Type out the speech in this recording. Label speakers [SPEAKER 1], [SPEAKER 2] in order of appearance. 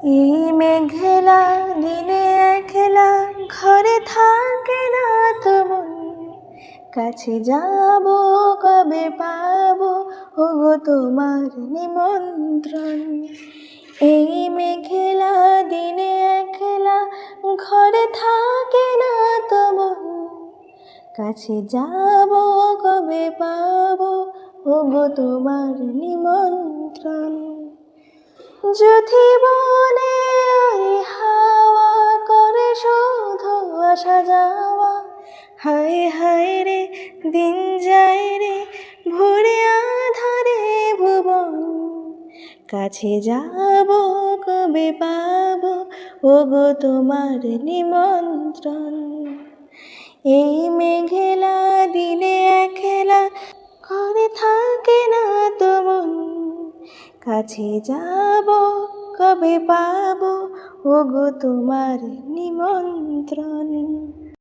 [SPEAKER 1] এই মেঘলা দিনে একলা ঘরে থাকে না তো মন, কাছে যাব কবে পাবো ওগো তোমার নিমন্ত্রণ। এই মেঘলা দিনে একলা ঘরে থাকে না তো মন, কাছে যাব কবে পাবো ওগো তোমার নিমন্ত্রণ। যদি বনে ওই হাওয়া করে শুধু আসা যাওয়া, হায় হায় রে দিন যায় রে ভোরে আধারে ভুবন, কাছে যাব কবে পাবো ওগো তোমার নিমন্ত্রণ। এই মেঘলা দিনে একলা ঘরে থাকে না তো মন, কাছে যাব কবে পাবো ওগো তোমার নিমন্ত্রণ।